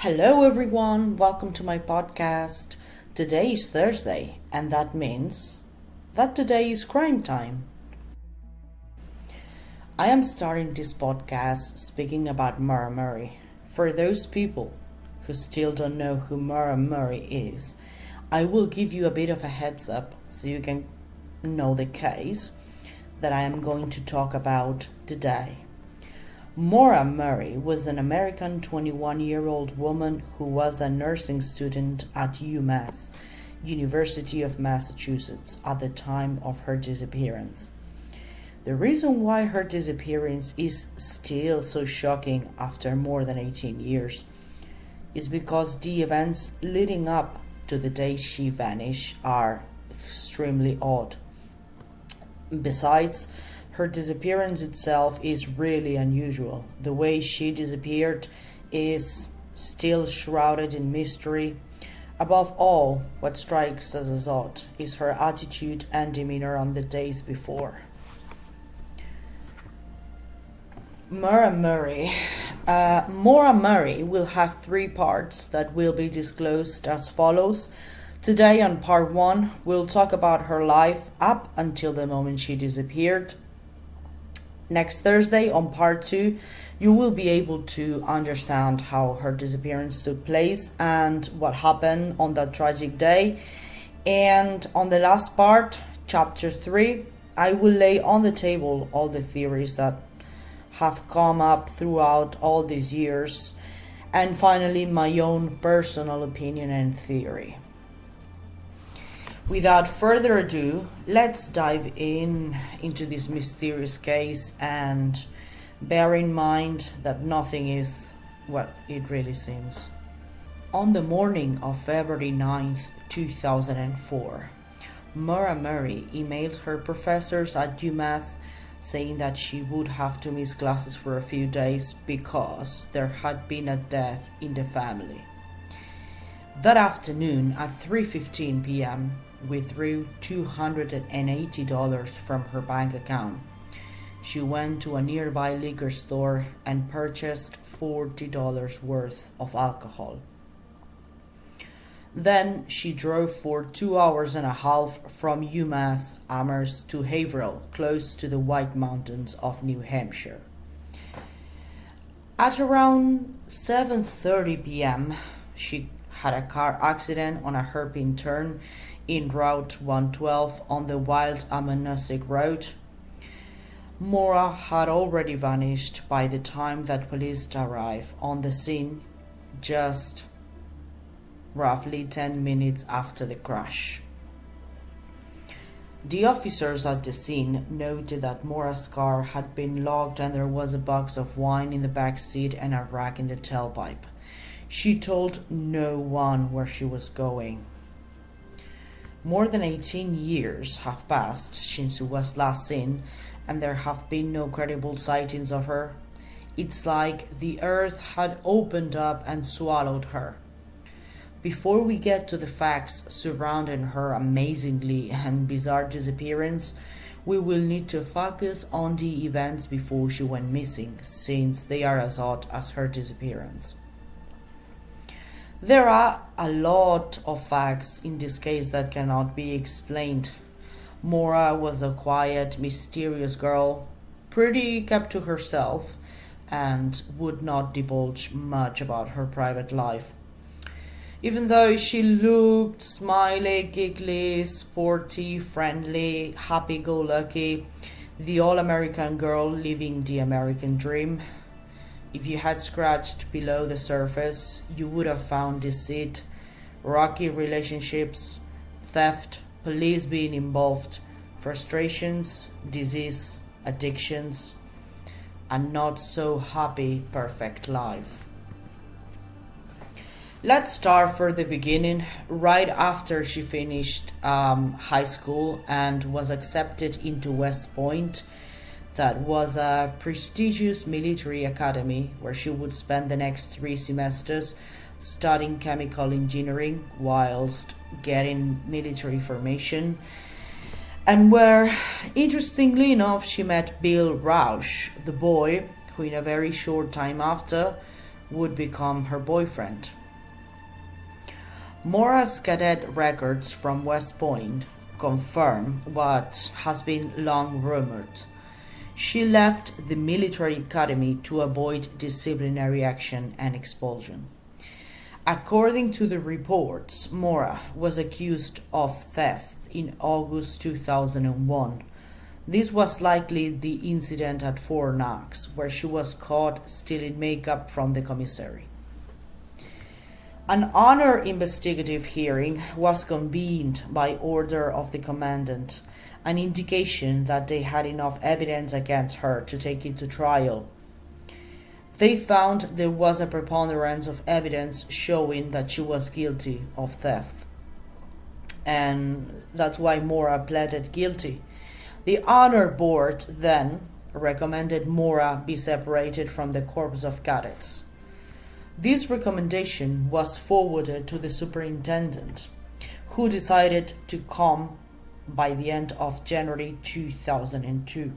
Hello, everyone. Welcome to my podcast. Today is Thursday, and that means that today is crime time. I am starting this podcast speaking about Maura Murray. For those people who still don't know who Maura Murray is, I will give you a bit of a heads up so you can know the case that I am going to talk about today. Maura Murray was an American 21-year-old woman who was a nursing student at UMass, University of Massachusetts, at the time of her disappearance. The reason why her disappearance is still so shocking after more than 18 years is because the events leading up to the day she vanished are extremely odd. Besides, her disappearance itself is really unusual. The way she disappeared is still shrouded in mystery. Above all, what strikes us as odd is her attitude and demeanor on the days before. Maura Murray. Maura Murray will have three parts that will be disclosed as follows. Today on part 1, we'll talk about her life up until the moment she disappeared. Next Thursday, on part 2, you will be able to understand how her disappearance took place and what happened on that tragic day. And on the last part, chapter 3, I will lay on the table all the theories that have come up throughout all these years. And finally, my own personal opinion and theory. Without further ado, let's dive into this mysterious case and bear in mind that nothing is what it really seems. On the morning of February 9th, 2004, Maura Murray emailed her professors at UMass saying that she would have to miss classes for a few days because there had been a death in the family. That afternoon at 3:15 p.m., withdrew $280 from her bank account. She went to a nearby liquor store and purchased $40 worth of alcohol. Then she drove for 2 hours and a half from UMass Amherst to Haverhill, close to the White Mountains of New Hampshire. At around 7:30 p.m., she had a car accident on a hairpin turn in Route 112 on the Wild Amonosooc Road. Maura had already vanished by the time that police arrived on the scene, just roughly 10 minutes after the crash. The officers at the scene noted that Maura's car had been locked and there was a box of wine in the back seat and a rack in the tailpipe. She told no one where she was going. More than 18 years have passed since she was last seen, and there have been no credible sightings of her. It's like the earth had opened up and swallowed her. Before we get to the facts surrounding her amazingly and bizarre disappearance, we will need to focus on the events before she went missing, since they are as odd as her disappearance. There are a lot of facts in this case that cannot be explained. Maura was a quiet, mysterious girl, pretty kept to herself, and would not divulge much about her private life. Even though she looked smiley, giggly, sporty, friendly, happy-go-lucky, the all-American girl living the American dream, if you had scratched below the surface, you would have found deceit, rocky relationships, theft, police being involved, frustrations, disease, addictions, a not so happy, perfect life. Let's start from the beginning, right after she finished high school and was accepted into West Point. That was a prestigious military academy where she would spend the next 3 semesters studying chemical engineering whilst getting military formation, and where, interestingly enough, she met Bill Rausch, the boy who in a very short time after would become her boyfriend. Maura's cadet records from West Point confirm what has been long rumored. She left the military academy to avoid disciplinary action and expulsion. According to the reports, Maura was accused of theft in August 2001. This was likely the incident at Fort Knox, where she was caught stealing makeup from the commissary. An honor investigative hearing was convened by order of the commandant, an indication that they had enough evidence against her to take it to trial. They found there was a preponderance of evidence showing that she was guilty of theft. And that's why Maura pleaded guilty. The honor board then recommended Maura be separated from the corps of cadets. This recommendation was forwarded to the superintendent, who decided to come by the end of January 2002.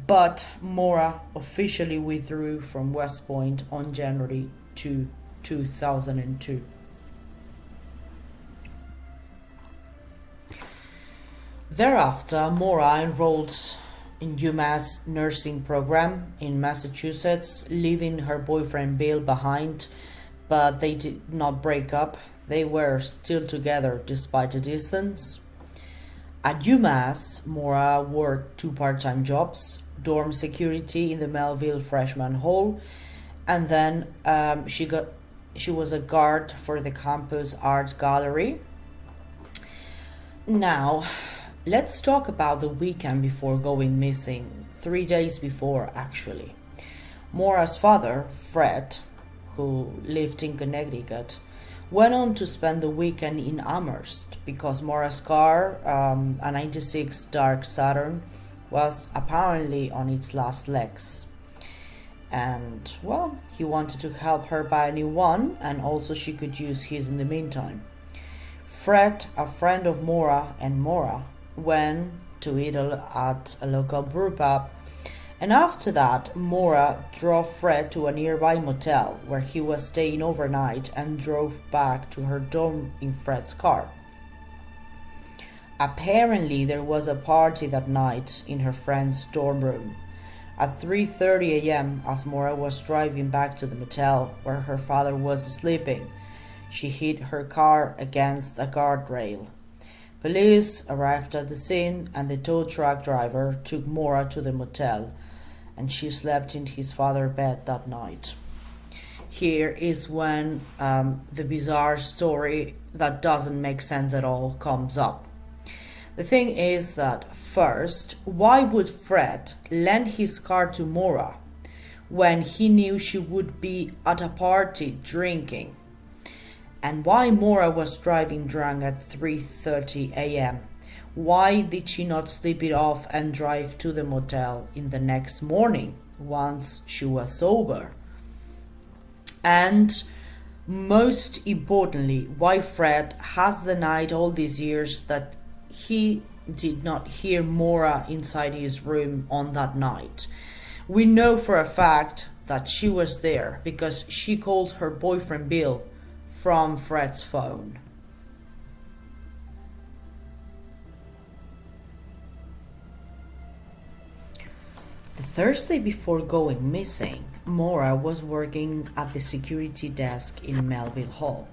But Maura officially withdrew from West Point on January 2, 2002. Thereafter, Maura enrolled in UMass nursing program in Massachusetts, leaving her boyfriend Bill behind, but they did not break up. They were still together despite the distance. At UMass, Maura worked 2 part-time jobs, dorm security in the Melville Freshman Hall, and then she was a guard for the campus art gallery. Now, let's talk about the weekend before going missing, 3 days before actually. Maura's father, Fred, who lived in Connecticut, went on to spend the weekend in Amherst because Maura's car, a 96 dark Saturn, was apparently on its last legs. And, well, he wanted to help her buy a new one, and also she could use his in the meantime. Fred, a friend of Maura and Maura, went to eat at a local brew pub, and after that, Maura drove Fred to a nearby motel where he was staying overnight and drove back to her dorm in Fred's car. Apparently, there was a party that night in her friend's dorm room. At 3:30 a.m., as Maura was driving back to the motel where her father was sleeping, she hit her car against a guardrail. Police arrived at the scene, and the tow truck driver took Maura to the motel, and she slept in his father's bed that night. Here is when the bizarre story that doesn't make sense at all comes up. The thing is that, first, why would Fred lend his car to Maura when he knew she would be at a party drinking? And why Maura was driving drunk at 3:30 a.m.? Why did she not sleep it off and drive to the motel in the next morning once she was sober? And most importantly, why Fred has denied all these years that he did not hear Maura inside his room on that night. We know for a fact that she was there because she called her boyfriend Bill from Fred's phone. The Thursday before going missing, Maura was working at the security desk in Melville Hall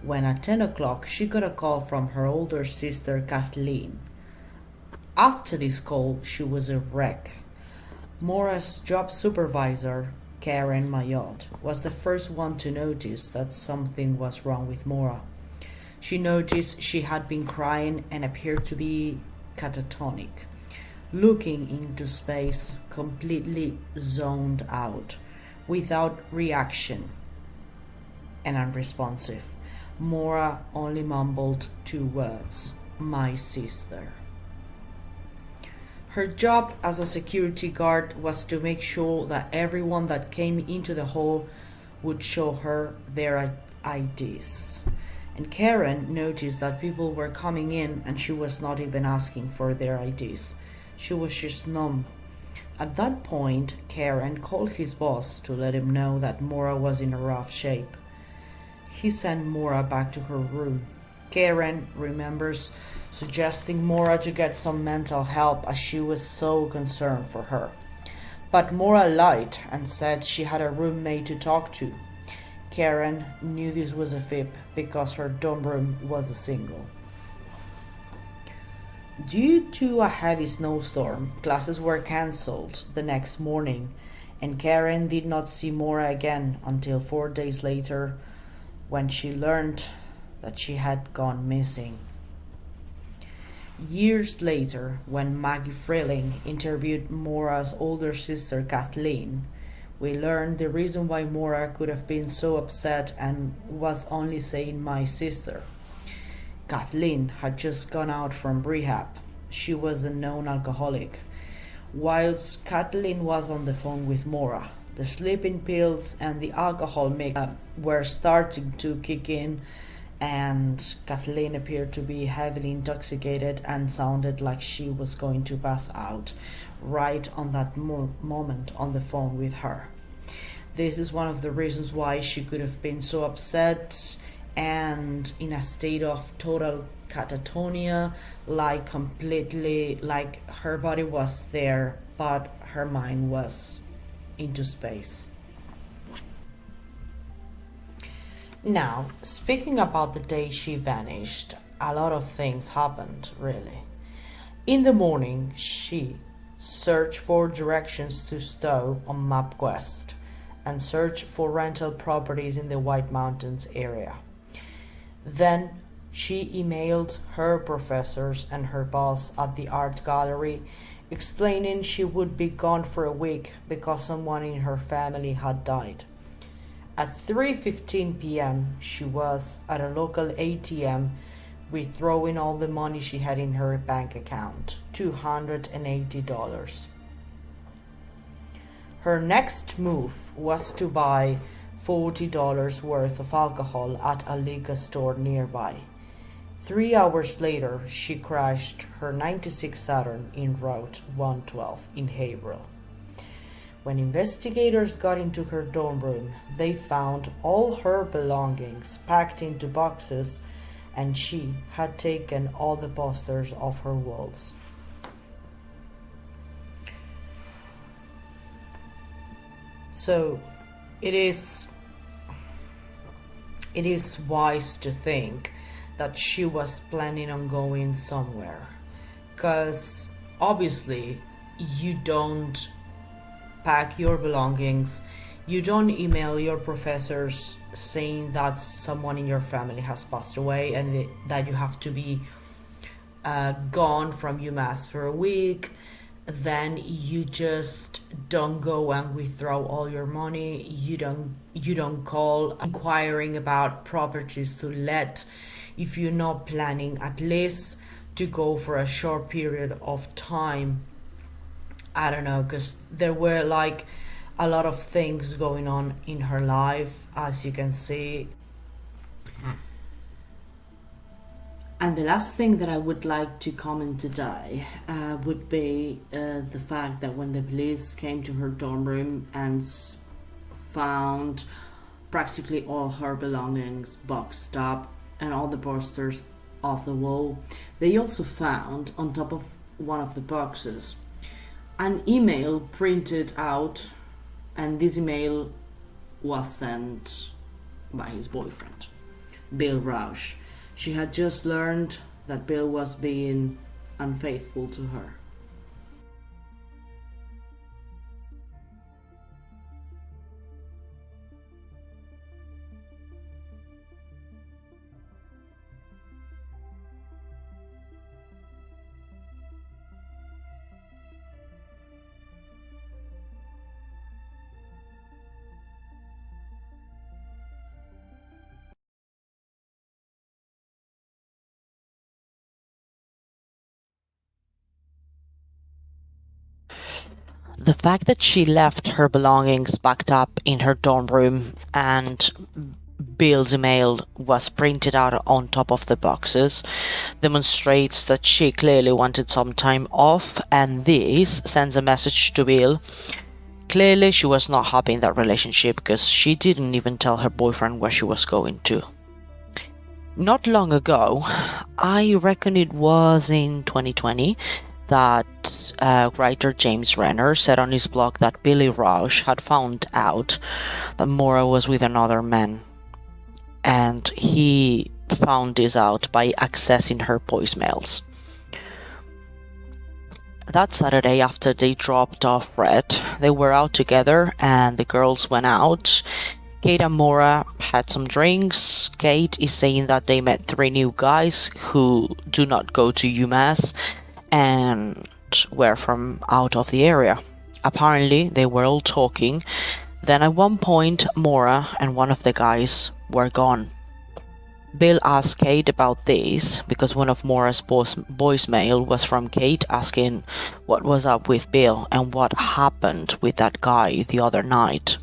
when at 10 o'clock she got a call from her older sister Kathleen. After this call, she was a wreck. Maura's job supervisor, Karen Mayotte, was the first one to notice that something was wrong with Maura. She noticed she had been crying and appeared to be catatonic, looking into space, completely zoned out, without reaction and unresponsive. Maura only mumbled 2 words, "My sister." Her job as a security guard was to make sure that everyone that came into the hall would show her their IDs. And Karen noticed that people were coming in and she was not even asking for their IDs. She was just numb. At that point, Karen called his boss to let him know that Maura was in a rough shape. He sent Maura back to her room. Karen remembers suggesting Maura to get some mental help as she was so concerned for her. But Maura lied and said she had a roommate to talk to. Karen knew this was a fib because her dorm room was a single. Due to a heavy snowstorm, classes were cancelled the next morning, and Karen did not see Maura again until 4 days later when she learned that she had gone missing. Years later, when Maggie Freeling interviewed Maura's older sister Kathleen, we learned the reason why Maura could have been so upset and was only saying my sister. Kathleen had just gone out from rehab. She was a known alcoholic. Whilst Kathleen was on the phone with Maura, the sleeping pills and the alcohol mix were starting to kick in, and Kathleen appeared to be heavily intoxicated and sounded like she was going to pass out right on that moment on the phone with her. This is one of the reasons why she could have been so upset and in a state of total catatonia, like completely, like her body was there but her mind was into space. Now, speaking about the day she vanished, a lot of things happened, really. In the morning, she searched for directions to Stowe on MapQuest and searched for rental properties in the White Mountains area. Then she emailed her professors and her boss at the art gallery explaining she would be gone for a week because someone in her family had died. At 3:15 p.m., she was at a local ATM withdrawing all the money she had in her bank account, $280. Her next move was to buy $40 worth of alcohol at a liquor store nearby. 3 hours later, she crashed her '96 Saturn in Route 112 in Haverhill. When investigators got into her dorm room, they found all her belongings packed into boxes, and she had taken all the posters off her walls. So it is wise to think that she was planning on going somewhere, because obviously you don't pack your belongings, you don't email your professors saying that someone in your family has passed away and that you have to be gone from UMass for a week. Then you just don't go and withdraw all your money. You don't call inquiring about properties to let if you're not planning at least to go for a short period of time. I don't know, because there were like a lot of things going on in her life, as you can see. And the last thing that I would like to comment today would be the fact that when the police came to her dorm room and found practically all her belongings boxed up and all the posters off the wall, they also found on top of one of the boxes an email printed out, and this email was sent by his boyfriend, Bill Rausch. She had just learned that Bill was being unfaithful to her. The fact that she left her belongings packed up in her dorm room and Bill's email was printed out on top of the boxes demonstrates that she clearly wanted some time off, and this sends a message to Bill. Clearly she was not happy in that relationship because she didn't even tell her boyfriend where she was going to. Not long ago, I reckon it was in 2020, that writer James Renner said on his blog that Billy Rausch had found out that Maura was with another man. And he found this out by accessing her voicemails. That Saturday, after they dropped off Red, they were out together and the girls went out. Kate and Maura had some drinks. Kate is saying that they met 3 new guys who do not go to UMass and were from out of the area. Apparently, they were all talking. Then at one point, Maura and one of the guys were gone. Bill asked Kate about this because one of Maura's voicemail was from Kate asking what was up with Bill and what happened with that guy the other night.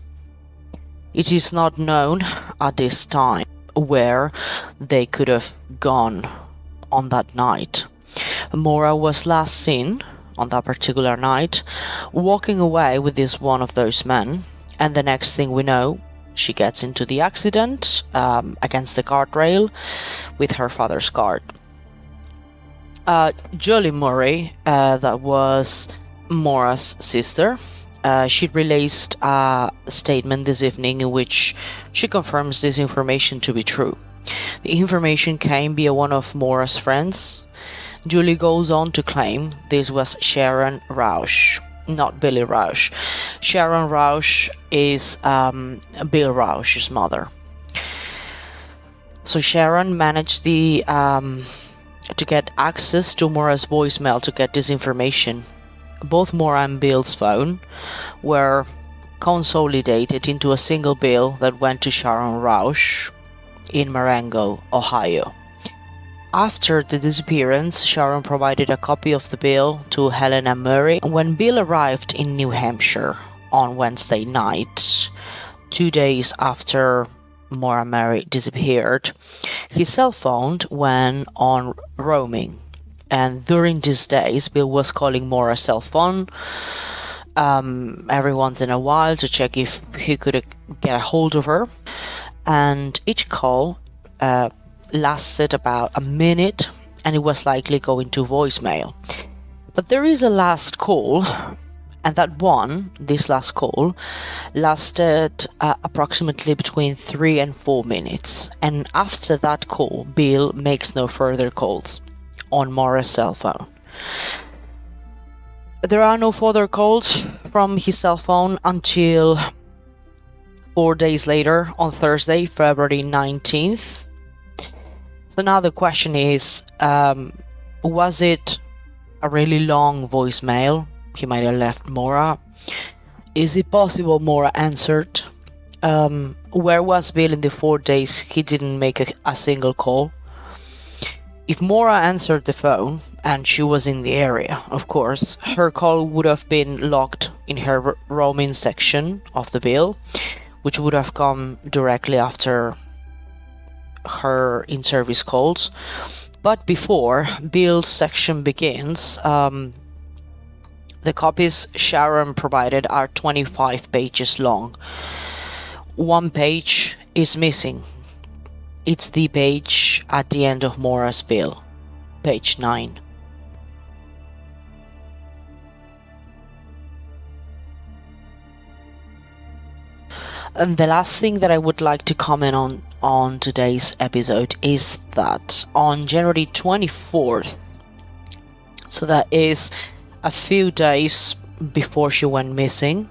It is not known at this time where they could have gone on that night. Maura was last seen on that particular night walking away with this one of those men, and the next thing we know, she gets into the accident against the guardrail with her father's car. Jolie Murray, that was Maura's sister, she released a statement this evening in which she confirms this information to be true. The information came via one of Maura's friends. Julie goes on to claim this was Sharon Rausch, not Billy Rausch. Sharon Rausch is Bill Rausch's mother. So Sharon managed to get access to Maura's voicemail to get this information. Both Maura and Bill's phone were consolidated into a single bill that went to Sharon Rausch in Marengo, Ohio. After the disappearance, Sharon provided a copy of the bill to Helena Murray. When Bill arrived in New Hampshire on Wednesday night, 2 days after Maura Murray disappeared, his cell phone went on roaming. And during these days, Bill was calling Maura's cell phone every once in a while to check if he could get a hold of her. And each call lasted about a minute, and it was likely going to voicemail. But there is a last call, and this last call, lasted approximately between 3 and 4 minutes. And after that call, Bill makes no further calls on Maura's cell phone. There are no further calls from his cell phone until 4 days later, on Thursday, February 19th. So now the question is, was it a really long voicemail he might have left Maura? Is it possible Maura answered? Where was Bill in the 4 days he didn't make a single call? If Maura answered the phone, and she was in the area, of course, her call would have been logged in her roaming section of the bill, which would have come directly after her in-service calls. But before Bill's section begins, the copies Sharon provided are 25 pages long. One page is missing. It's the page at the end of Maura's bill, page 9. And the last thing that I would like to comment on today's episode is that on January 24th, so that is a few days before she went missing,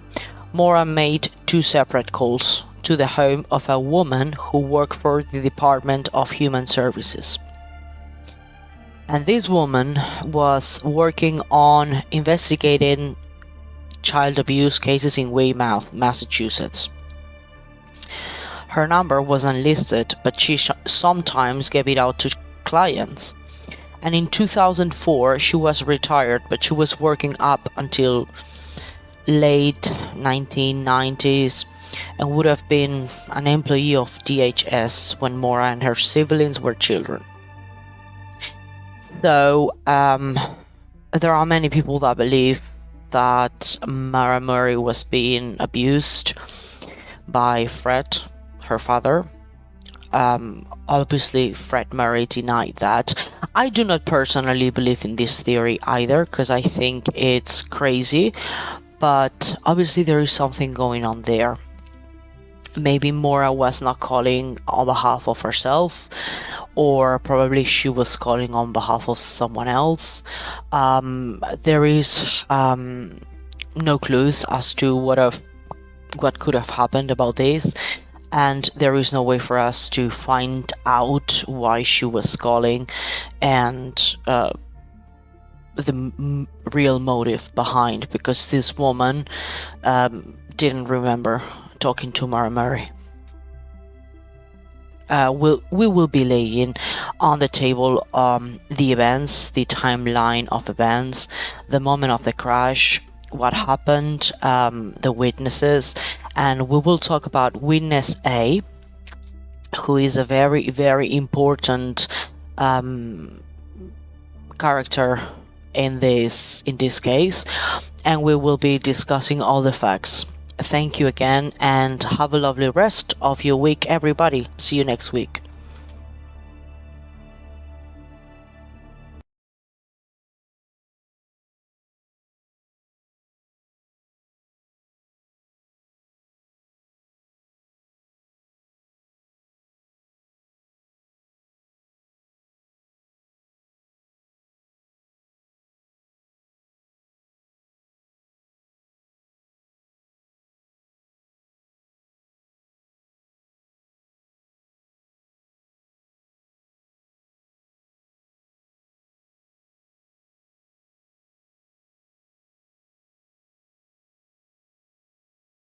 Maura made 2 separate calls to the home of a woman who worked for the Department of Human Services. And this woman was working on investigating child abuse cases in Weymouth, Massachusetts. Her number was unlisted, but she sometimes gave it out to clients. And in 2004, she was retired, but she was working up until late 1990s and would have been an employee of DHS when Maura and her siblings were children. So there are many people that believe that Maura Murray was being abused by Fred, her father. Obviously, Fred Murray denied that. I do not personally believe in this theory either, because I think it's crazy, but obviously there is something going on there. Maybe Maura was not calling on behalf of herself, or probably she was calling on behalf of someone else. There is no clues as to what could have happened about this, and there is no way for us to find out why she was calling and the real motive behind, because this woman didn't remember talking to Maura Murray. We will be laying on the table the events, the timeline of events, the moment of the crash, what happened, the witnesses, and we will talk about witness A, who is a very, very important character in this case, and we will be discussing all the facts. Thank you again, and have a lovely rest of your week, everybody. See you next week.